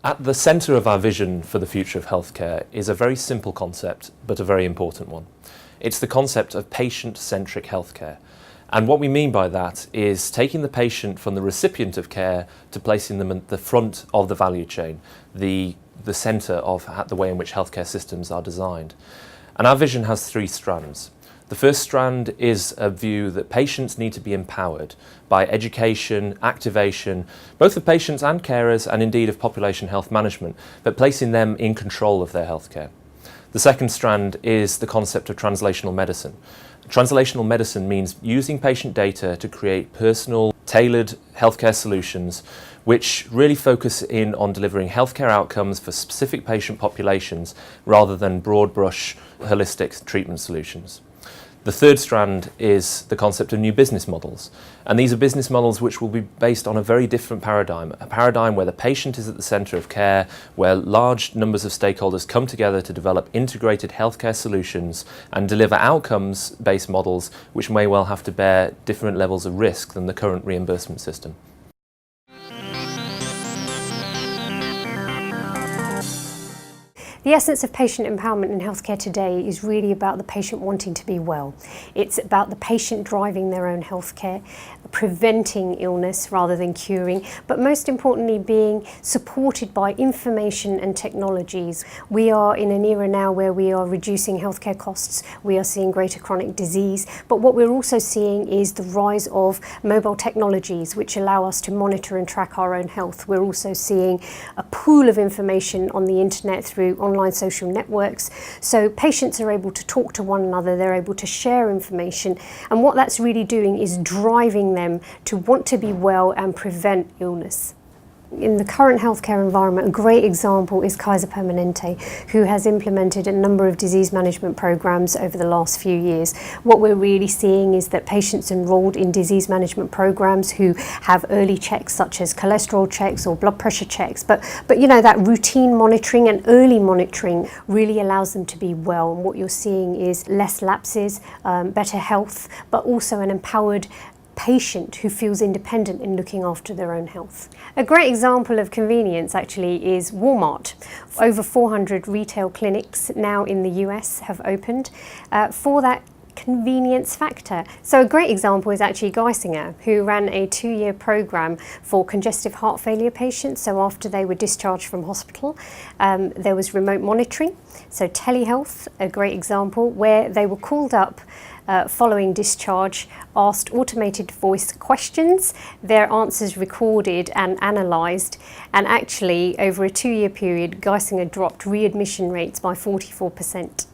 At the centre of our vision for the future of healthcare is a very simple concept, but a very important one. It's the concept of patient-centric healthcare. And what we mean by that is taking the patient from the recipient of care to placing them at the front of the value chain, the centre of the way in which healthcare systems are designed. And our vision has three strands. The first strand is a view that patients need to be empowered by education, activation, both of patients and carers, and indeed of population health management, but placing them in control of their healthcare. The second strand is the concept of translational medicine. Translational medicine means using patient data to create personal, tailored healthcare solutions which really focus in on delivering healthcare outcomes for specific patient populations rather than broad brush, holistic treatment solutions. The third strand is the concept of new business models. And these are business models which will be based on a very different paradigm, a paradigm where the patient is at the centre of care, where large numbers of stakeholders come together to develop integrated healthcare solutions and deliver outcomes-based models which may well have to bear different levels of risk than the current reimbursement system. The essence of patient empowerment in healthcare today is really about the patient wanting to be well. It's about the patient driving their own healthcare, preventing illness rather than curing, but most importantly being supported by information and technologies. We are in an era now where we are reducing healthcare costs, we are seeing greater chronic disease, but what we're also seeing is the rise of mobile technologies which allow us to monitor and track our own health. We're also seeing a pool of information on the internet through online social networks, so patients are able to talk to one another, they're able to share information, and what that's really doing is driving them to want to be well and prevent illness. In the current healthcare environment, a great example is Kaiser Permanente, who has implemented a number of disease management programs over the last few years. What we're really seeing is that patients enrolled in disease management programs who have early checks such as cholesterol checks or blood pressure checks, but you know, that routine monitoring and early monitoring really allows them to be well. And what you're seeing is less lapses, better health, but also an empowered patient who feels independent in looking after their own health. A great example of convenience actually is Walmart. Over 400 retail clinics now in the US have opened for that convenience factor. So a great example is actually Geisinger, who ran a 2-year program for congestive heart failure patients. So after they were discharged from hospital, there was remote monitoring. So telehealth, a great example, where they were called up following discharge, asked automated voice questions, their answers recorded and analysed, and actually over a 2-year period Geisinger dropped readmission rates by 44%.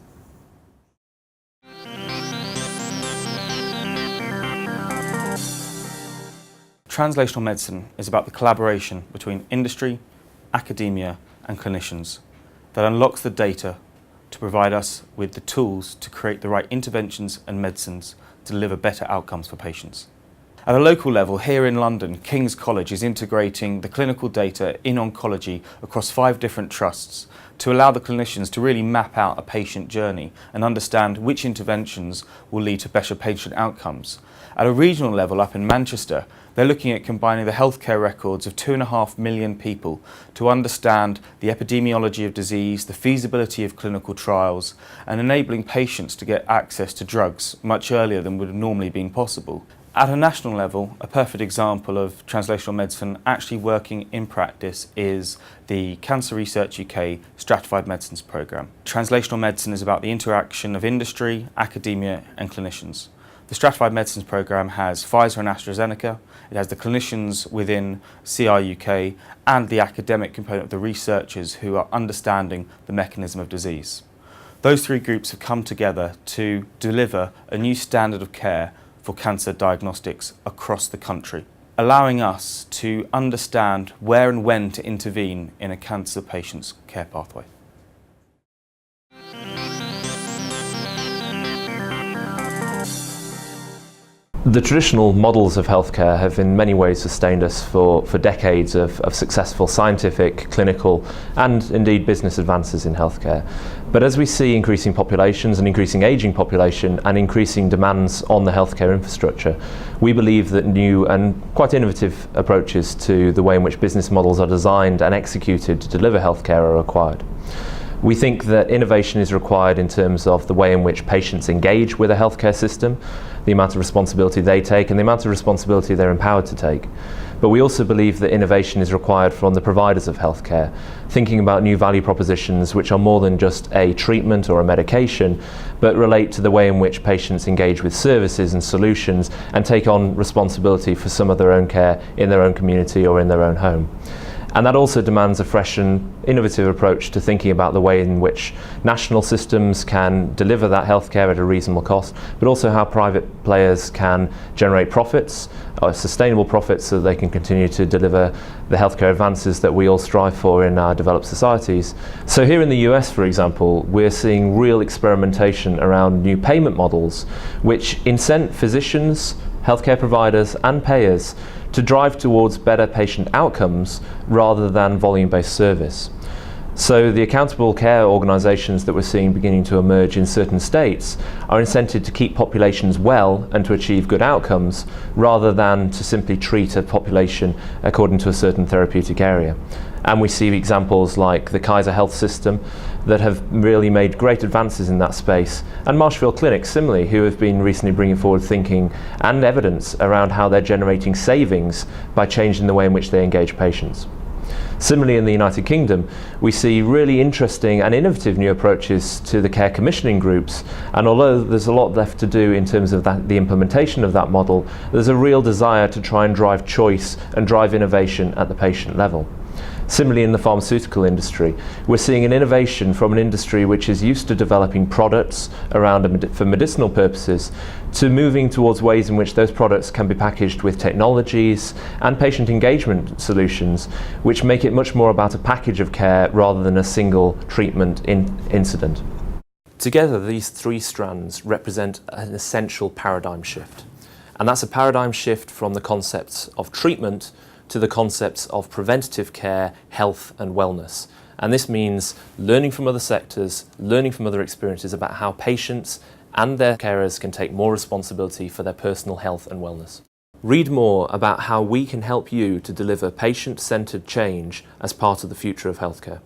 Translational medicine is about the collaboration between industry, academia and clinicians that unlocks the data to provide us with the tools to create the right interventions and medicines to deliver better outcomes for patients. At a local level, here in London, King's College is integrating the clinical data in oncology across 5 different trusts to allow the clinicians to really map out a patient journey and understand which interventions will lead to better patient outcomes. At a regional level up in Manchester, they're looking at combining the healthcare records of 2.5 million people to understand the epidemiology of disease, the feasibility of clinical trials, and enabling patients to get access to drugs much earlier than would have normally been possible. At a national level, a perfect example of translational medicine actually working in practice is the Cancer Research UK Stratified Medicines programme. Translational medicine is about the interaction of industry, academia and clinicians. The Stratified Medicines programme has Pfizer and AstraZeneca, it has the clinicians within CR UK and the academic component of the researchers who are understanding the mechanism of disease. Those 3 groups have come together to deliver a new standard of care for cancer diagnostics across the country, allowing us to understand where and when to intervene in a cancer patient's care pathway. The traditional models of healthcare have in many ways sustained us for decades of successful scientific, clinical and indeed business advances in healthcare. But as we see increasing populations, an increasing ageing population and increasing demands on the healthcare infrastructure, we believe that new and quite innovative approaches to the way in which business models are designed and executed to deliver healthcare are required. We think that innovation is required in terms of the way in which patients engage with a healthcare system, the amount of responsibility they take and the amount of responsibility they're empowered to take. But we also believe that innovation is required from the providers of healthcare, thinking about new value propositions which are more than just a treatment or a medication, but relate to the way in which patients engage with services and solutions and take on responsibility for some of their own care in their own community or in their own home. And that also demands a fresh and innovative approach to thinking about the way in which national systems can deliver that healthcare at a reasonable cost, but also how private players can generate profits, sustainable profits, so that they can continue to deliver the healthcare advances that we all strive for in our developed societies. So here in the US, for example, we're seeing real experimentation around new payment models which incent physicians, healthcare providers and payers to drive towards better patient outcomes rather than volume-based service. So the accountable care organisations that we're seeing beginning to emerge in certain states are incented to keep populations well and to achieve good outcomes rather than to simply treat a population according to a certain therapeutic area. And we see examples like the Kaiser Health System that have really made great advances in that space, and Marshfield Clinics similarly, who have been recently bringing forward thinking and evidence around how they're generating savings by changing the way in which they engage patients. Similarly, in the United Kingdom, we see really interesting and innovative new approaches to the care commissioning groups, and although there's a lot left to do in terms of the implementation of that model, there's a real desire to try and drive choice and drive innovation at the patient level. Similarly, in the pharmaceutical industry, we're seeing an innovation from an industry which is used to developing products for medicinal purposes to moving towards ways in which those products can be packaged with technologies and patient engagement solutions which make it much more about a package of care rather than a single treatment incident. Together, these three strands represent an essential paradigm shift. And that's a paradigm shift from the concepts of treatment to the concepts of preventative care, health and wellness. And this means learning from other sectors, learning from other experiences about how patients and their carers can take more responsibility for their personal health and wellness. Read more about how we can help you to deliver patient-centred change as part of the future of healthcare.